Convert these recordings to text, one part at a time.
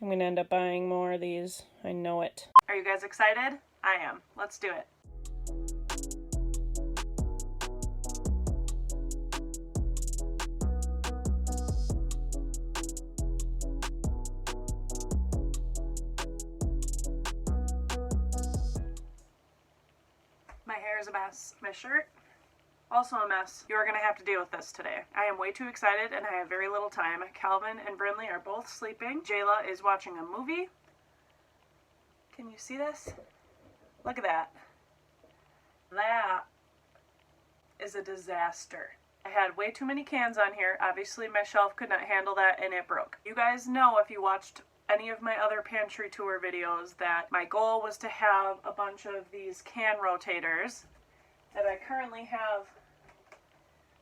I'm gonna end up buying more of these. I know it. Are you guys excited? I am. Let's do it. My hair is a mess. My shirt, also a mess. You are going to have to deal with this today. I am way too excited and I have very little time. Calvin and Brinley are both sleeping. Jayla is watching a movie. Can you see this? Look at that. That is a disaster. I had way too many cans on here. Obviously my shelf could not handle that and it broke. You guys know, if you watched any of my other pantry tour videos, that my goal was to have a bunch of these can rotators that I currently have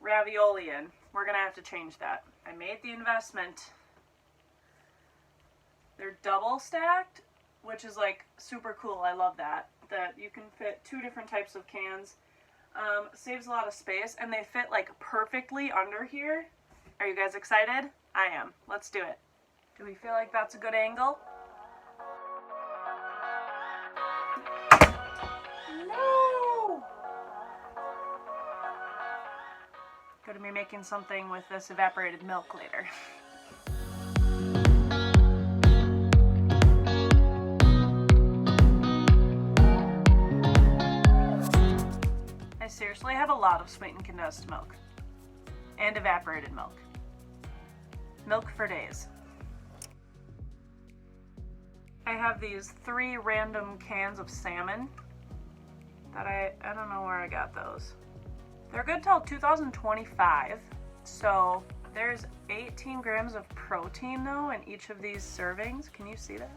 ravioli in. We're gonna have to change that. I made the investment. They're double stacked, which is like super cool. I love that you can fit 2 different types of cans. Saves a lot of space, and they fit like perfectly under here. Are you guys excited? I am. Let's do it. Do we feel like that's a good angle? No! Gonna be making something with this evaporated milk later. I seriously have a lot of sweetened condensed milk and evaporated milk. Milk for days. I have these 3 random cans of salmon that I don't know where I got those. They're good till 2025, so there's 18 grams of protein though in each of these servings. Can you see that?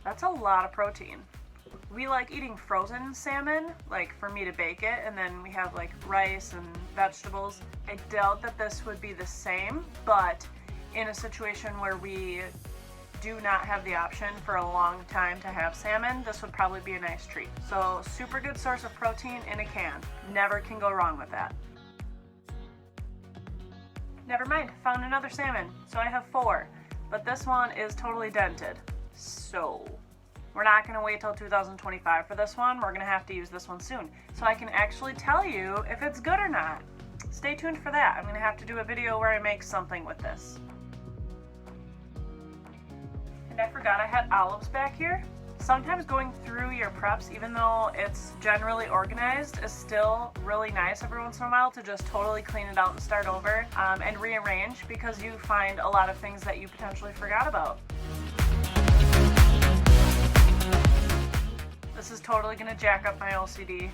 That's a lot of protein. We like eating frozen salmon, like for me to bake it, and then we have like rice and vegetables. I doubt that this would be the same, but in a situation where we do not have the option for a long time to have salmon, this would probably be a nice treat. So super good source of protein in a can. Never can go wrong with that. Never mind, found another salmon. So I have 4, but this one is totally dented. So we're not gonna wait till 2025 for this one. We're gonna have to use this one soon. So I can actually tell you if it's good or not. Stay tuned for that. I'm gonna have to do a video where I make something with this. And I forgot I had olives back here. Sometimes going through your preps, even though it's generally organized, is still really nice every once in a while to just totally clean it out and start over and rearrange, because you find a lot of things that you potentially forgot about. This is totally gonna jack up my OCD,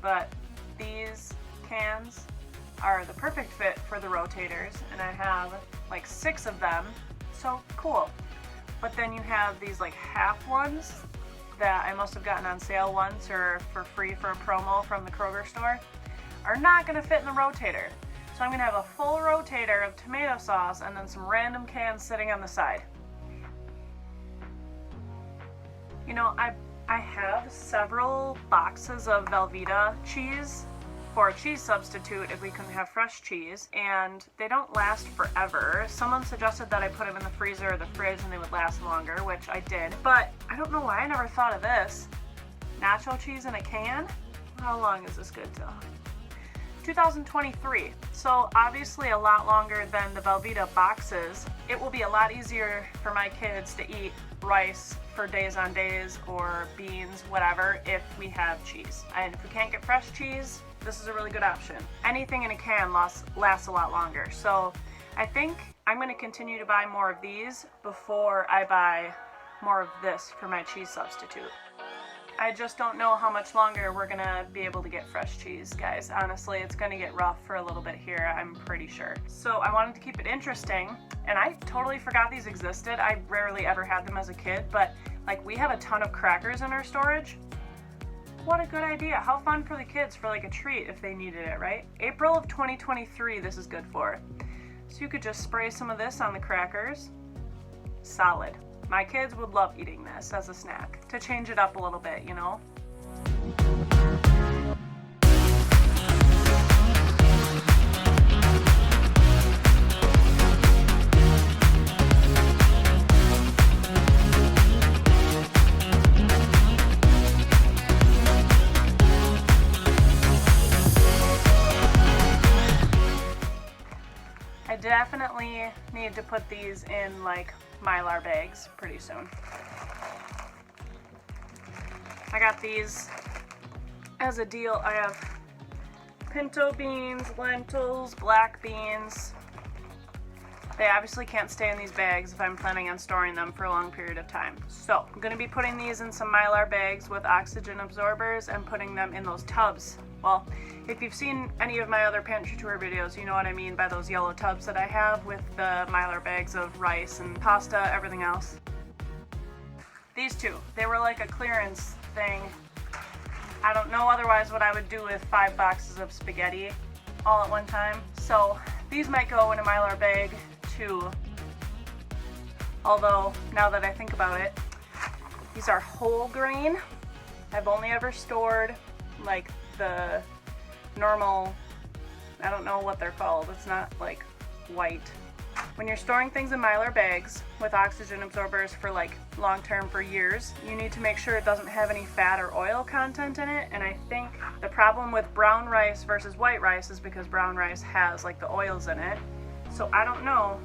but these cans are the perfect fit for the rotators, and I have like 6 of them, so cool. But then you have these like half ones that I must have gotten on sale once or for free for a promo from the Kroger store, are not gonna fit in the rotator. So I'm gonna have a full rotator of tomato sauce and then some random cans sitting on the side. You know, I have several boxes of Velveeta cheese for a cheese substitute if we couldn't have fresh cheese, and they don't last forever. Someone suggested that I put them in the freezer or the fridge and they would last longer, which I did, but I don't know why I never thought of this. Nacho cheese in a can? How long is this good till? 2023, so obviously a lot longer than the Velveeta boxes. It will be a lot easier for my kids to eat rice for days on days, or beans, whatever, if we have cheese. And if we can't get fresh cheese, this is a really good option. Anything in a can lasts a lot longer. So I think I'm gonna continue to buy more of these before I buy more of this for my cheese substitute. I just don't know how much longer we're gonna be able to get fresh cheese, guys. Honestly, it's gonna get rough for a little bit here, I'm pretty sure. So I wanted to keep it interesting, and I totally forgot these existed. I rarely ever had them as a kid, but like we have a ton of crackers in our storage. What a good idea. How fun for the kids, for like a treat if they needed it, right? April of 2023 this is good for. So you could just spray some of this on the crackers. Solid. My kids would love eating this as a snack, to change it up a little bit, you know? need to put these in like Mylar bags pretty soon. I got these as a deal. I have pinto beans, lentils, black beans. They obviously can't stay in these bags if I'm planning on storing them for a long period of time. So I'm going to be putting these in some Mylar bags with oxygen absorbers and putting them in those tubs. Well, if you've seen any of my other pantry tour videos, you know what I mean by those yellow tubs that I have with the Mylar bags of rice and pasta, everything else. These two, they were like a clearance thing. I don't know otherwise what I would do with 5 boxes of spaghetti all at one time. So these might go in a Mylar bag too. Although, now that I think about it, these are whole grain. I've only ever stored like the normal, I don't know what they're called. It's not like white. When you're storing things in Mylar bags with oxygen absorbers for like long term for years, you need to make sure it doesn't have any fat or oil content in it. And I think the problem with brown rice versus white rice is because brown rice has like the oils in it. So I don't know.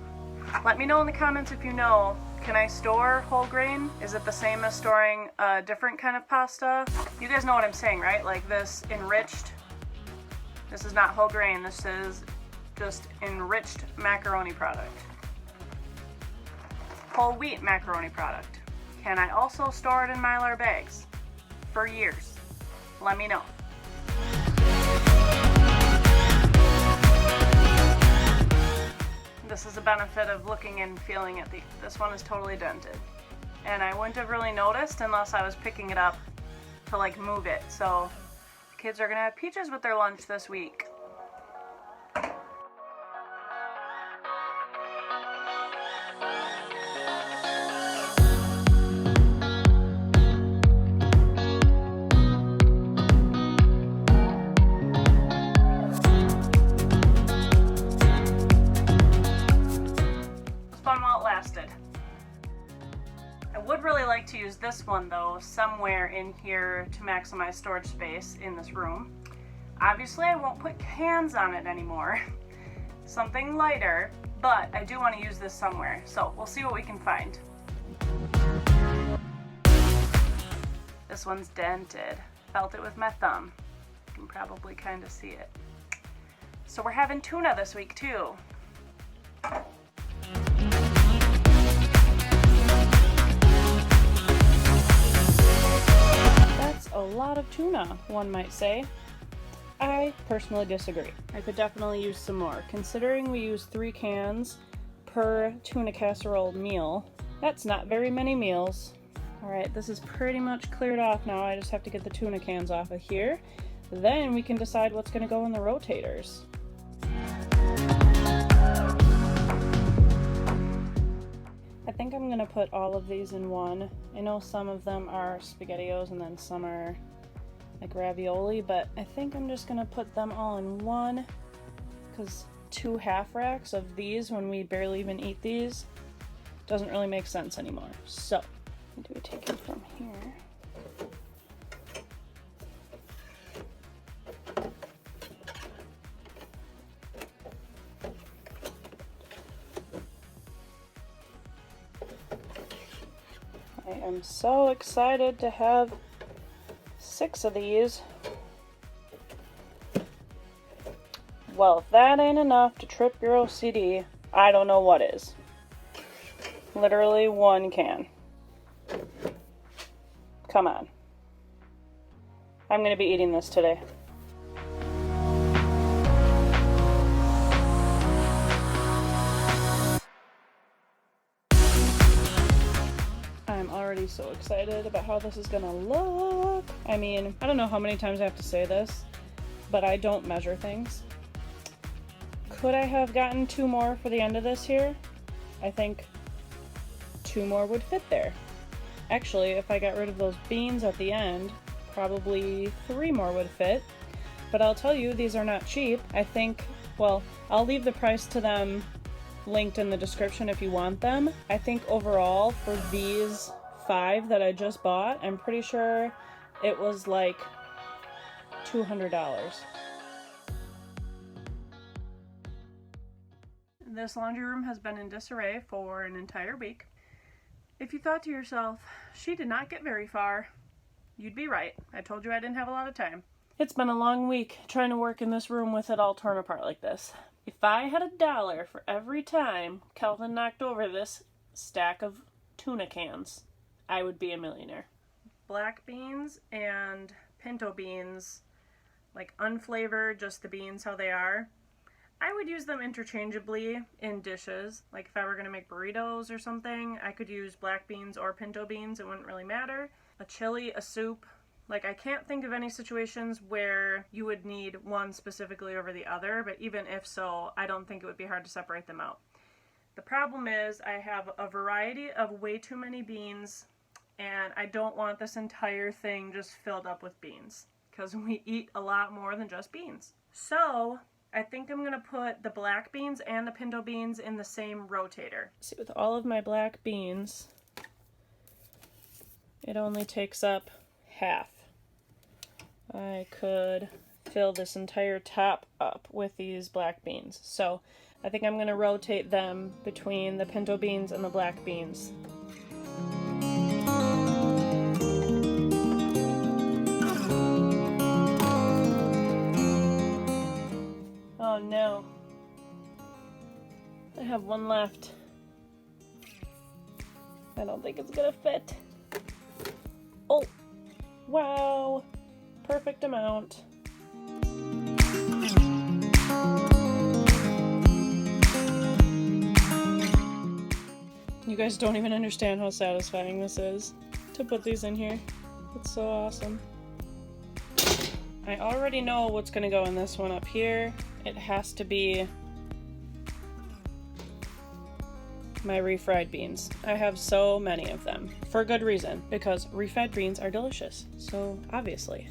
Let me know in the comments if you know. Can I store whole grain? Is it the same as storing a different kind of pasta? You guys know what I'm saying, right? Like this enriched, this is not whole grain, this is just enriched macaroni product. Whole wheat macaroni product. Can I also store it in Mylar bags for years? Let me know. This is a benefit of looking and feeling at this one is totally dented. And I wouldn't have really noticed unless I was picking it up to like move it. So the kids are gonna have peaches with their lunch this week. To use this one though somewhere in here to maximize storage space in this room. Obviously I won't put cans on it anymore, something lighter, but I do want to use this somewhere, so we'll see what we can find. This one's dented. Felt it with my thumb. You can probably kind of see it. So we're having tuna this week too. A lot of tuna, one might say. I personally disagree. I could definitely use some more. Considering we use 3 cans per tuna casserole meal, that's not very many meals. Alright, this is pretty much cleared off now. I just have to get the tuna cans off of here. Then we can decide what's going to go in the rotators. I think I'm gonna put all of these in one. I know some of them are SpaghettiOs and then some are like ravioli, but I think I'm just gonna put them all in one because 2 half racks of these when we barely even eat these doesn't really make sense anymore. So, do we take it from here? I'm so excited to have 6 of these. Well, if that ain't enough to trip your OCD, I don't know what is. Literally 1 can. Come on. I'm gonna be eating this today. Already so excited about how this is gonna look. I mean, I don't know how many times I have to say this, but I don't measure things. Could I have gotten 2 more for the end of this here? I think 2 more would fit there. Actually, if I got rid of those beans at the end, probably 3 more would fit. But I'll tell you, these are not cheap. I think, well, I'll leave the price to them linked in the description if you want them. I think overall for these 5 that I just bought, I'm pretty sure it was like $200. This laundry room has been in disarray for an entire week. If you thought to yourself, she did not get very far, you'd be right. I told you I didn't have a lot of time. It's been a long week trying to work in this room with it all torn apart like this. If I had $1 for every time Calvin knocked over this stack of tuna cans, I would be a millionaire. Black beans and pinto beans, like unflavored, just the beans how they are, I would use them interchangeably in dishes. Like if I were going to make burritos or something, I could use black beans or pinto beans. It wouldn't really matter. A chili, a soup. Like I can't think of any situations where you would need one specifically over the other, but even if so, I don't think it would be hard to separate them out. The problem is I have a variety of way too many beans, and I don't want this entire thing just filled up with beans, because we eat a lot more than just beans. So I think I'm going to put the black beans and the pinto beans in the same rotator. See, with all of my black beans, it only takes up half. I could fill this entire top up with these black beans. So I think I'm going to rotate them between the pinto beans and the black beans. Oh no, I have one left. I don't think it's gonna fit. Oh, wow, perfect amount. You guys don't even understand how satisfying this is to put these in here. It's so awesome. I already know what's gonna go in this one up here. It has to be my refried beans. I have so many of them, for good reason, because refried beans are delicious, so obviously.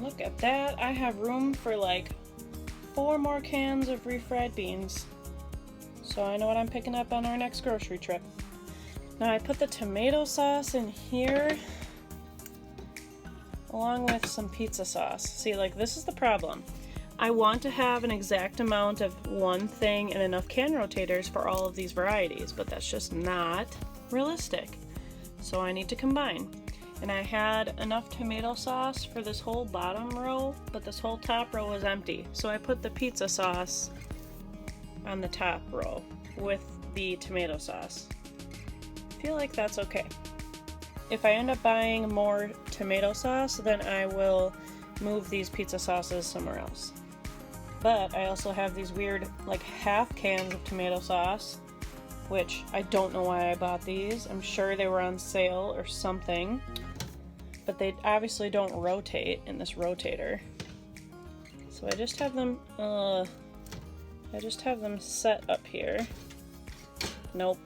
Look at that, I have room for like 4 more cans of refried beans. So I know what I'm picking up on our next grocery trip. Now I put the tomato sauce in here along with some pizza sauce. See, like this is the problem. I want to have an exact amount of one thing and enough can rotators for all of these varieties, but that's just not realistic. So I need to combine. And I had enough tomato sauce for this whole bottom row, but this whole top row was empty. So I put the pizza sauce on the top row with the tomato sauce. I feel like that's okay. If I end up buying more tomato sauce, then I will move these pizza sauces somewhere else. But I also have these weird like half cans of tomato sauce, which I don't know why I bought these. I'm sure they were on sale or something, but they obviously don't rotate in this rotator. So I just have them set up here. Nope.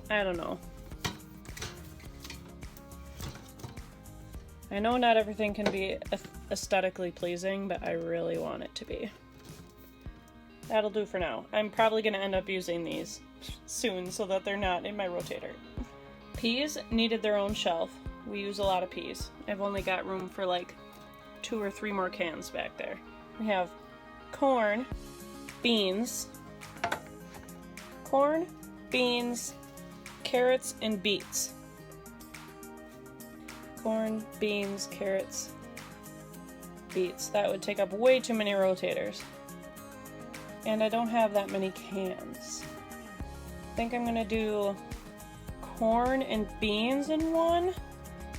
I don't know. I know not everything can be aesthetically pleasing, but I really want it to be. That'll do for now. I'm probably going to end up using these soon so that they're not in my rotator. Peas needed their own shelf. We use a lot of peas. I've only got room for like 2 or 3 more cans back there. We have corn, beans, carrots, and beets. Corn, beans, carrots, beets. That would take up way too many rotators. And I don't have that many cans. I think I'm gonna do corn and beans in one,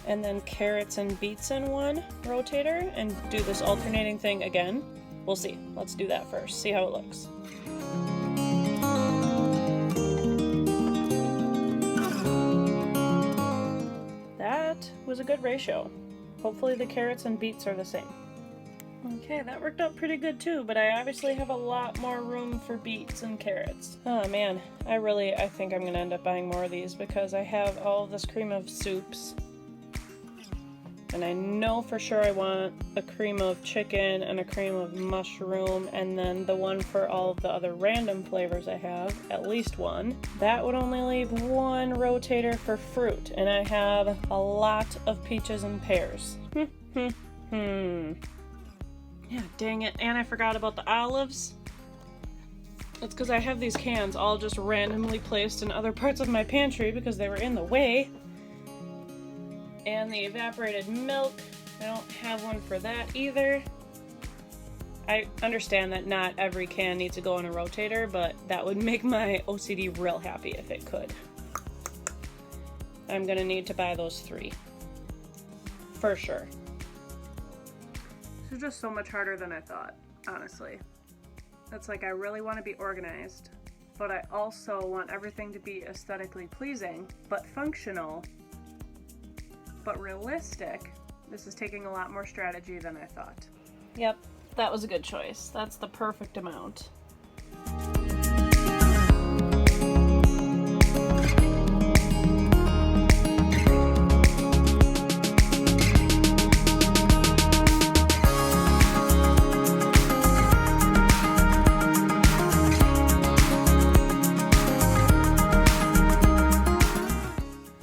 and then carrots and beets in one rotator, and do this alternating thing again. We'll see. Let's do that first, see how it looks. That was a good ratio. Hopefully the carrots and beets are the same. Okay, that worked out pretty good too, but I obviously have a lot more room for beets and carrots. Oh man, I think I'm gonna end up buying more of these because I have all of this cream of soups. And I know for sure I want a cream of chicken and a cream of mushroom, and then the one for all of the other random flavors I have, at least one. That would only leave one rotator for fruit, and I have a lot of peaches and pears. Yeah, dang it, and I forgot about the olives. It's because I have these cans all just randomly placed in other parts of my pantry because they were in the way. And the evaporated milk, I don't have one for that either. I understand that not every can needs to go in a rotator, but that would make my OCD real happy if it could. I'm gonna need to buy those 3. For sure. This is just so much harder than I thought, honestly. It's like I really want to be organized, but I also want everything to be aesthetically pleasing, but functional, but realistic. This is taking a lot more strategy than I thought. Yep, that was a good choice. That's the perfect amount.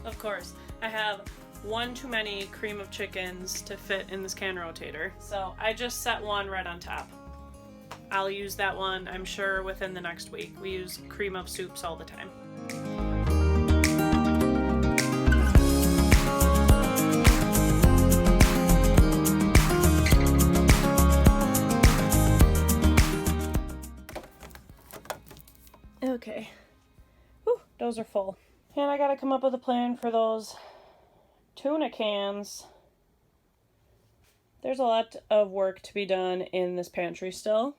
Of course, I have one too many cream of chickens to fit in this can rotator, so I just set one right on top. I'll use that one, I'm sure, within the next week. We use cream of soups all the time. Okay. Whew, those are full. And I gotta come up with a plan for those tuna cans. There's a lot of work to be done in this pantry still.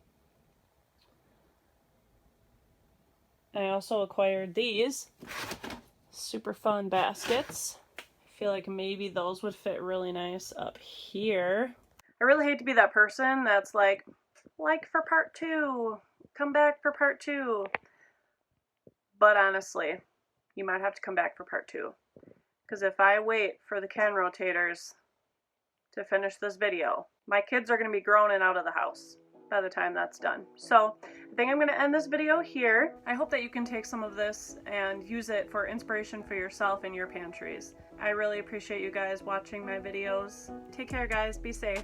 I also acquired these super fun baskets. I feel like maybe those would fit really nice up here. I really hate to be that person that's like for part 2, come back for part 2. But honestly, you might have to come back for part 2. Because if I wait for the can rotators to finish this video, my kids are going to be grown and out of the house by the time that's done. So I think I'm going to end this video here. I hope that you can take some of this and use it for inspiration for yourself in your pantries. I really appreciate you guys watching my videos. Take care, guys. Be safe.